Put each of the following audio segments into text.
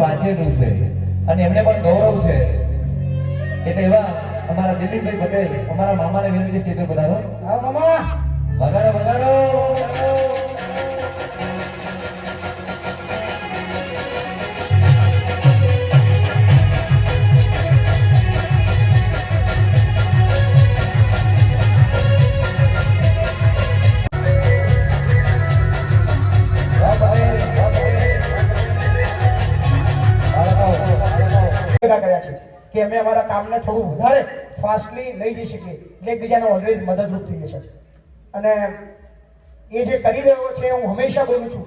વાંચેલું છે અને એમને પણ ગૌરવ છે. એટલે એવા અમારા દિલીપભાઈ પટેલ, અમારા મામાને વિનંતી સ્ટેજ પર પધારો. આવો મામા, વગાડો વગાડો. કે અમે અમારા કામને થોડું વધારે ફાસ્ટલી લઈ જઈ શકીએ એટલે એકબીજાને ઓલવેઝ મદદરૂપ થઈએ છે. અને એ જે કરી રહ્યો છે હું હંમેશા બોલું છું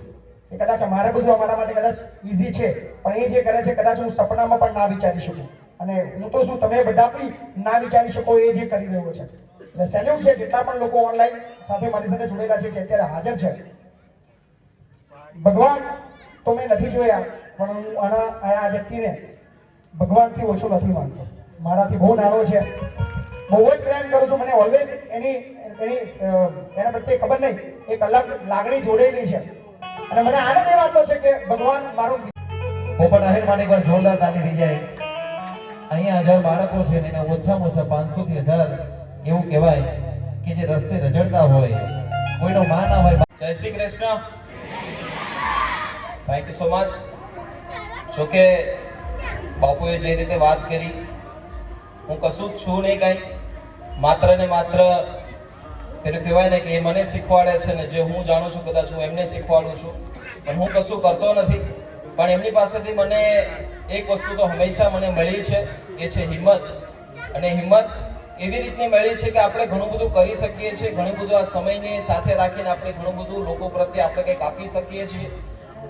કે કદાચ અમારે બધું અમારા માટે કદાચ ઇઝી છે, પણ એ જે કરે છે કદાચ હું સપનામાં પણ ના વિચારી શકું. અને હું તો શું, તમે બધા પણ ના વિચારી શકો એ જે કરી રહ્યો છે. એટલે સેલ્યુટ છે જેટલા પણ લોકો ઓનલાઈન સાથે મારી સાથે જોડેલા છે, જે અત્યારે હાજર છે. ભગવાન તો મેં નથી જોયા, પણ હું આ વ્યક્તિને ભગવાનથી ઓછો નથી માનતો. મારાથી બહુ નાનો છે, બહુ જ પ્રેમ કરું છું. મને ઓલવેઝ એના પ્રત્યે ખબર નહીં એક અલગ લાગણી જોડેલી છે. અને મને આનંદ એ વાતનો છે કે ભગવાન મારું પોપટ આહિર માટે એકવાર જોરદાર તાલી થઈ જાય. અહીંયા 1000 બાળકો છે અને એના ઓછામાં ઓછા 500 થી 1000 એવું કહેવાય કે જે રસ્તે રજડતા હોય, કોઈનો માં ના હોય. જય Shri Krishna. Thank you so much. જો કે બાપુએ જે રીતે વાત કરી, હું કશું જ છું નહીં, કાંઈ માત્ર ને માત્ર પેલું કહેવાય ને કે એ મને શીખવાડે છે ને જે હું જાણું છું કદાચ હું એમને શીખવાડું છું, પણ હું કશું કરતો નથી. પણ એમની પાસેથી મને એક વસ્તુ તો હંમેશા મને મળી છે, એ છે હિંમત. અને હિંમત એવી રીતની મળી છે કે આપણે ઘણું બધું કરી શકીએ છીએ, ઘણું બધું આ સમયને સાથે રાખીને આપણે ઘણું બધું લોકો પ્રત્યે આપણે કંઈક આપી શકીએ છીએ.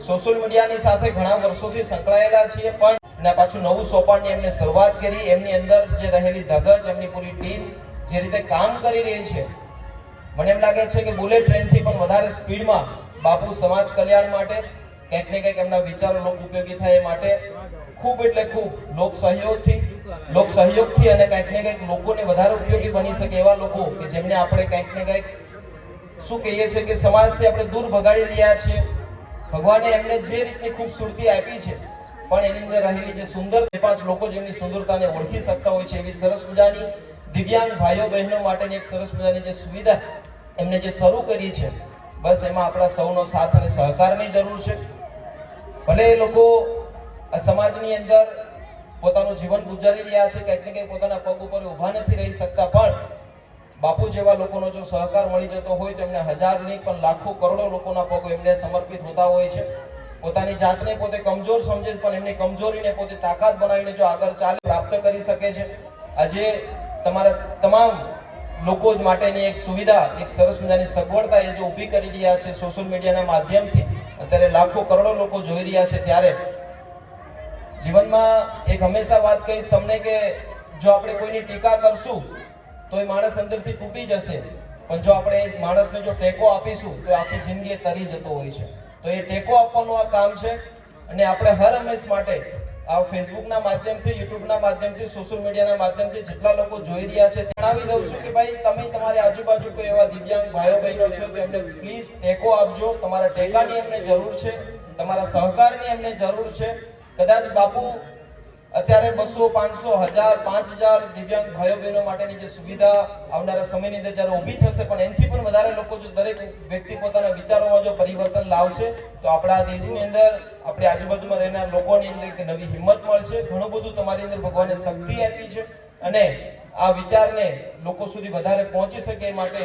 સોશિયલ મીડિયાની સાથે ઘણા વર્ષોથી સંકળાયેલા છીએ, પણ એના પાછું નવું સોપાનની એમને શરૂઆત કરી. એમની અંદર જે રહેલી ધગજ, એમની પૂરી ટીમ જે રીતે કામ કરી રહી છે, મને એમ લાગે છે કે બુલેટ ટ્રેનથી પણ વધારે સ્પીડમાં બાપુ સમાજ કલ્યાણ માટે કંઈક ને કંઈક એમના વિચારો લોક ઉપયોગી થાય એ માટે ખૂબ એટલે ખૂબ લોક સહયોગથી અને કંઈક ને કંઈક લોકોને વધારે ઉપયોગી બની શકે એવા લોકો કે જેમને આપણે કંઈક ને કંઈક શું કહીએ છીએ કે સમાજથી આપણે દૂર ભગાડી રહ્યા છીએ. ભગવાને એમને જે રીતની ખૂબસૂરતી આપી છે, પણ એની અંદર રહેલી જે સુંદર 5 લોકો જેમની સુંદરતાને ઓળખી શકતા હોય છે, એવી સરસ મજાની દિવ્યાંગ ભાઈઓ બહેનો માટેની એક સરસ મજાની જે સુવિધા એમને જે શરૂ કરી છે, બસ એમાં આપણા સૌનો સાથ અને સહકારની જરૂર છે. ભલે એ લોકો આ સમાજની અંદર પોતાનું જીવન ગુજારી રહ્યા છે, કંઈક ને કંઈક પોતાના પગ ઉપર ઊભા નથી રહી શકતા, પણ બાપુ જેવા લોકોનો જો સહકાર મળી જતો હોય તો એમને હજાર નહીં પણ લાખો કરોડો લોકોના પગો એમને સમર્પિત હોતા હોય છે. પોતાની જાતને પોતે કમજોર સમજે, પણ એમની કમજોરીને પોતે તાકાત બનાવીને જો આગળ ચાલે પ્રાપ્ત કરી શકે છે. આજે તમારા તમામ લોકો માટેની એક સુવિધા, એક સરસ મજાની સગવડતા એ જો ઊભી કરી રહ્યા છે સોશિયલ મીડિયાના માધ્યમથી, અત્યારે લાખો કરોડો લોકો જોઈ રહ્યા છે. ત્યારે જીવનમાં એક હંમેશા વાત કહીશ તમને કે જો આપણે કોઈની ટીકા કરશું તો એ માણસ અંદરથી તૂટી જશે, પણ જો આપણે માણસને જો ટેકો આપીશું તો આખી જિંદગી તરી જતો હોય છે. તો એ ટેકો આપવાનું આ કામ છે. અને આપણે હર હંમેશ માટે આ ફેસબુકના માધ્યમથી, યુટ્યુબના માધ્યમથી, સોશિયલ મીડિયાના માધ્યમથી જેટલા લોકો જોઈ રહ્યા છે જણાવી દઉં છું કે ભાઈ તમે તમારી આજુબાજુ કોઈ એવા દિવ્યાંગ ભાઈઓ બહેનો છો તો એમને પ્લીઝ ટેકો આપજો. તમારા ટેકાની એમને જરૂર છે, તમારા સહકારની એમને જરૂર છે. કદાચ બાપુ અત્યારે 200, 500, 1000, 5000 દિવ્યાંગ ભાઈઓ બહેનો માટેની જે સુવિધા આવનારા સમયની અંદર જ્યારે ઊભી થશે, પણ એનાથી પણ વધારે લોકો જો દરેક વ્યક્તિ પોતાના વિચારોમાં જો પરિવર્તન લાવશે તો આપણા દેશની અંદર, આપણી આજુબાજુમાં રહેનાર લોકોની અંદર એક નવી હિંમત મળશે. ઘણું બધું તમારી અંદર ભગવાને શક્તિ આપી છે અને આ વિચારને લોકો સુધી વધારે પહોંચી શકે એ માટે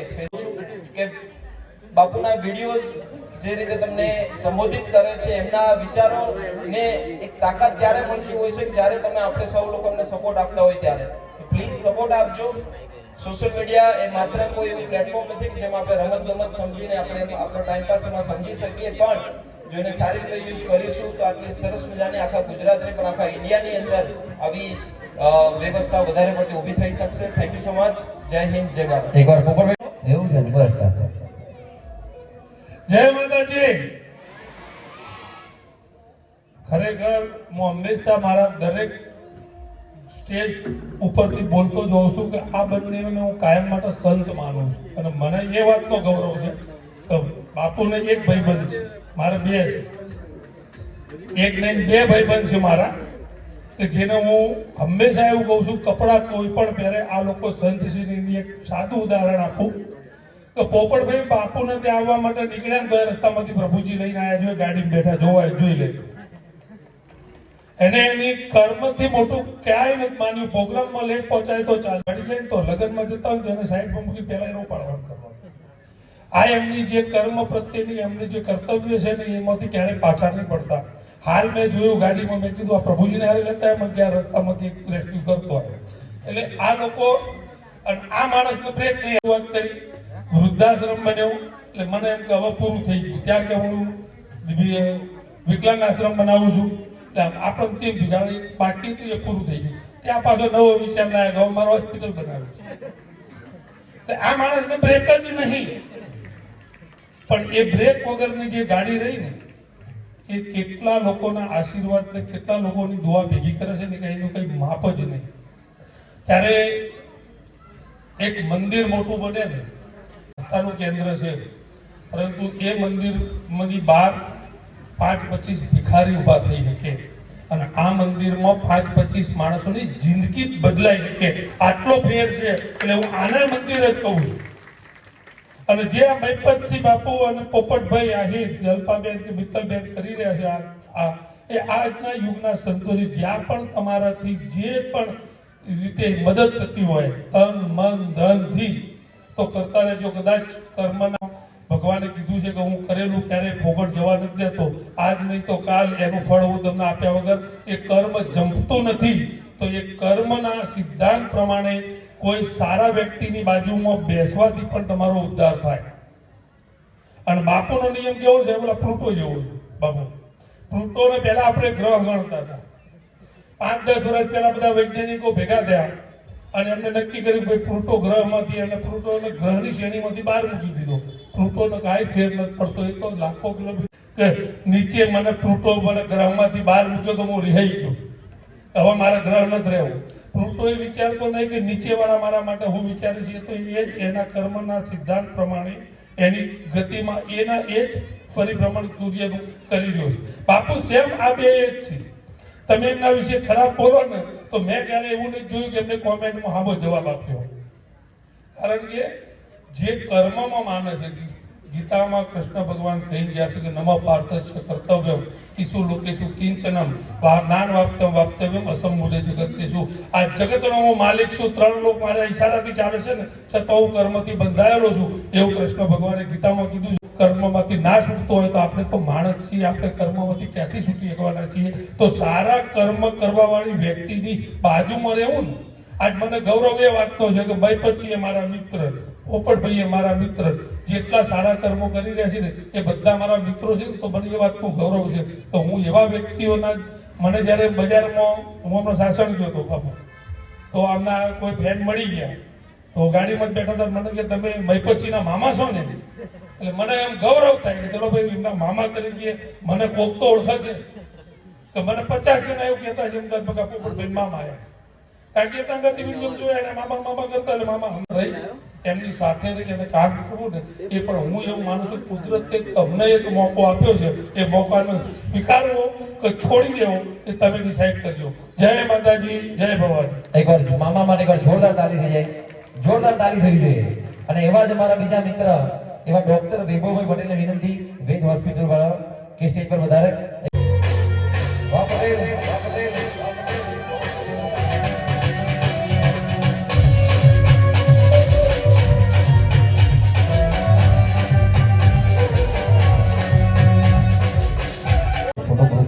કે બાપુના વિડીયોઝ જે રીતે તમને સંબોધિત કરે છે, એમના વિચારોને એક તાકાત ત્યારે મળતી હોય છે કે જ્યારે તમે આપણે સૌ લોકો એમને સપોર્ટ આપતા હોય ત્યારે. પ્લીઝ સપોર્ટ આપજો. સોશિયલ મીડિયા એ માત્ર કોઈ એવી પ્લેટફોર્મ નથી કે જેમાં આપણે રમત ગમત સમજીને આપણે આપણો ટાઈમ પાસ એમાં સમજી શકીએ, પણ જો એને સારી રીતે યુઝ કરીશું તો આટલી સરસ મજાની આખા ગુજરાતની પણ આખા ઇન્ડિયાની અંદર આવી વ્યવસ્થા વધારે પડતી ઊભી થઈ શકશે. Thank you so much. જય હિન્દ, જય ભારત. એકવાર પોપટભાઈ એવું છે ને, બસ જય માતાજી. ખરેખર હું હંમેશા મારા દરેક સ્ટેજ ઉપરથી બોલતો જોઉં છું કે આ બંનેને હું કાયમ માટે સંત માનું છું. અને મને એ વાતનો ગૌરવ છે કે બાપુને એક ભાઈબંધ છે, મારે 2 છે. એક નહીં બે ભાઈબંધ છે મારા કે જેને હું હંમેશા એવું કહું છું, કપડાં કોઈ પણ પહેરે આ લોકો સંત છે એની એક સાદું ઉદાહરણ આપું કે પોપટભાઈ બાપુને ત્યાં આવવા માટે નીકળ્યા ને તો એ રસ્તામાંથી પ્રભુજી લઈને આવ્યા, જો ગાડીમાં બેઠા જોવાય જોઈ લે. એને એની કર્મથી મોટું ક્યાંય નથી માન્યું. પ્રોગ્રામમાં લેટ પહોંચાય તો ચાલ, ગાડી લઈને તો લગ્નમાં જતા હોય તો એને સાઈડ પર મૂકી પહેલા એનું પાળવાનું કરવાનું. આ એમની જે કર્મ પ્રત્યેની એમની જે કર્તવ્ય છે ને એમાંથી ક્યારેય પાછા નહીં પડતા. હાલ મેં જોયું ગાડીમાં, મેં કીધું આ પ્રભુજીને હારે લેતા મને ત્યાં રસ્તામાંથી રેસ્ક્યુ કરતો આવ્યો. એટલે આ લોકો અને આ માણસને બ્રેક નહીં વાત કરી, વૃદ્ધાશ્રમ બન્યો એટલે મને એમ કે હવે પૂરું થઈ ગયું. ત્યાં કે હું વિકલાંગ આશ્રમ બનાવું છું એટલે આપણને તેમ થયું બાકી હતું એ પૂરું થઈ ગયું. ત્યાં પાછો નવો વિચાર લાવ્યો કે હવે મારે હોસ્પિટલ બનાવ્યું છે. આ માણસને બ્રેક જ નહીં, પણ એ બ્રેક વગરની જે ગાડી રહી ને એ કેટલા લોકોના આશીર્વાદ ને કેટલા લોકોની દુઆ ભેગી કરે છે ને કે એનું કઈ માપ જ નહીં. ત્યારે એક મંદિર મોટું બને ને આસ્થાનું કેન્દ્ર છે, પરંતુ એ મંદિરમાંથી બહાર 5-25 ભિખારી ઊભા થઈ શકે અને આ મંદિરમાં 5-25 માણસોની જિંદગી બદલાઈ શકે. આટલો ફેર છે એટલે હું આના મંદિર જ કહું છું. અને જે આ મહિપતસિંહ બાપુ અને પોપટભાઈ આહિર, જલ્પાબેન કે મિત્તલબેન કરી રહ્યા છે એ આજના યુગના સંતો છે. જ્યાં પણ તમારાથી જે પણ રીતે મદદ થતી હોય તન મન ધનથી તો કરતા રહેજો. કદાચ કર્મના ભગવાને કીધું છે કે હું કરેલું ક્યારેય ફોગટ જવા નથી દેતો. આજ નહીં તો કાલ એનું ફળ હું તમને આપ્યા વગર એ કર્મ જંપતું નથી. તો એ કર્મના સિદ્ધાંત પ્રમાણે કોઈ સારા વ્યક્તિની બાજુમાં બેસવાથી પણ તમારો ઉદ્ધાર થાય. અને બાપુનો નિયમ કેવો છે? પેલા પ્લુટો જેવો છે. બાપુ પ્લુટોને પહેલા આપણે ગ્રહ ગણતા હતા. 5-10 વર્ષ પહેલા બધા વૈજ્ઞાનિકો ભેગા થયા અને એમને નક્કી કર્યું કે પ્લુટો ગ્રહમાંથી અને પ્લુટોને ગ્રહની શ્રેણીમાંથી બહાર મૂકી દીધો. પ્લુટોનો કાંઈ ફેર નથી પડતો. એ તો લાખો કિલોમીટર નીચે મને પ્લુટો મને ગ્રહમાંથી બહાર મૂક્યો તો હું રિહાઈ ગયો. હવે મારા ગ્રહ નથી રહેવું. પ્લુટો એ વિચારતો નહીં કે નીચેવાળા મારા માટે હું વિચારે છે. તો એ જ એના કર્મના સિદ્ધાંત પ્રમાણે એની ગતિમાં એના એ જ પરિભ્રમણ સૂર્યનું કરી રહ્યો છે. બાપુ સેમ આ બે એક છે. તમે એમના વિશે ખરાબ બોલો ને તો મેં ક્યારે એવું નહીં જોયું કે એમને કોમેન્ટમાં હાબો જવાબ આપ્યો. કારણ કે જે કર્મમાં માને છે, ગીતામાં કૃષ્ણ ભગવાન કહી ગયા છે કે નમ પાર્થસ્ય કર્તવ્યમ ઈસુ લોકેશુ કિંચનમ જ્ઞાન વાપ્તવ્યમ અસંમૂઢે જગત્યેષુ. આ જગતનો હું માલિક છું, 3 લોક મારા ઈશારાથી ચાલે છે ને છતાં હું કર્મથી બંધાયેલો છું એવું કૃષ્ણ ભગવાને ગીતામાં કીધું છે. કર્મમાંથી ના છૂટતો હોય તો આપણે તો માણસ છીએ, આપણે કર્મમાંથી ક્યાંથી છૂટી શકવાના છીએ? તો સારા કર્મ કરવા વાળી વ્યક્તિની બાજુમાં રહેવું ને. આજ મને ગૌરવ એ વાતનો છે કે મહિપતસિંહ એ મારા મિત્ર, પોપટભાઈ એ મારા મિત્ર, જેટલા સારા કર્મો કરી રહ્યા છે ને એ બધા મારા મિત્રો છે. તો મને એ વાતનું ગૌરવ છે. તો હું એવા વ્યક્તિઓના, મને જ્યારે બજારમાં હું હમણાં સાસણ ગયો હતો બાપુ, તો આમના કોઈ ફ્રેન્ડ મળી ગયા તો ગાડીમાં જ બેઠા હતા. મને કે તમે મહિપતસિંહના મામા છો ને? એટલે મને એમ ગૌરવ થાય કે ચલો ભાઈ એમના મામા તરીકે મને કોક તો ઓળખે છે. કે મને 50 જણા એવું કહેતા છે અમદાવાદ બકા પોપટભાઈ મામા આવ્યા. કારણ કે એમના ગતિવિધિઓ જોયા એને મામા કરતા એટલે મામા રહી એમની સાથે રહી અને કામ કરવું ને એ પણ હું એવું માનું છું કુદરતે તમને એક મોકો આપ્યો છે. એ મોકાનો સ્વીકારવો કે છોડી દેવો એ તમે ડિસાઈડ કરજો. જય માતાજી, જય ભવાની. એકવાર મામા માટે એકવાર જોરદાર તાળી થઈ જાય, જોરદાર તાળી થઈ જોઈએ. અને એવા જ અમારા બીજા મિત્ર એવા ડોક્ટર વૈભવભાઈ પટેલને વિનંતી, વેદ હોસ્પિટલ વાળા કે સ્ટેજ પર વધારે. વાહ પટેલ, વાહ પટેલ.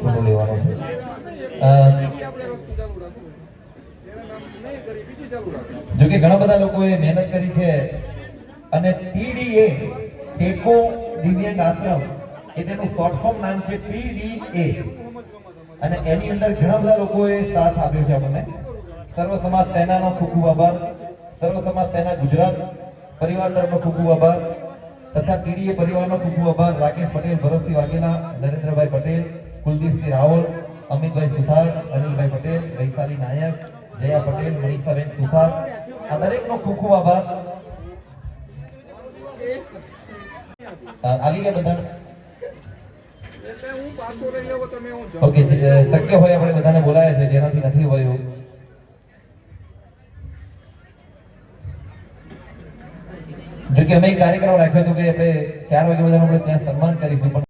ફોટો લેવાનો છે. જો કે ઘણા બધા લોકોએ મહેનત કરી છે અને TDA ટેકો દિવ્યાંગ આશ્રમ એ તેનું શોર્ટ ફોર્મ નામ છે TDA. અને એની અંદર ઘણા બધા લોકોએ સાથ આપ્યો છે આપણને. સર્વ સમાજ સેનાનો ખૂબ ખૂબ આભાર, સર્વ સમાજ સેના ગુજરાત પરિવાર તરફનો ખૂબ ખૂબ આભાર તથા TDA પરિવારનો ખૂબ ખૂબ આભાર. રાકેશ પટેલ, ભરતસિંહ વાઘેલા, નરેન્દ્રભાઈ પટેલ, કુલદીપસિંહ રાવલ, અમિતભાઈ સુથાર, અનિલભાઈ પટેલ, વૈશાલી નાયક, જયા પટેલ, મનીષાબેન સુથાર, આ દરેકનો ખૂબ ખૂબ આભાર. આવી ગયા બધા? ઓકે શક્ય હોય આપણે બધાને બોલાયા છે, જેનાથી નથી હોય જો કે અમે એક કાર્યક્રમ રાખ્યો હતો કે આપણે 4 વાગે બધાનું આપણે ત્યાં સન્માન કરીશું, પણ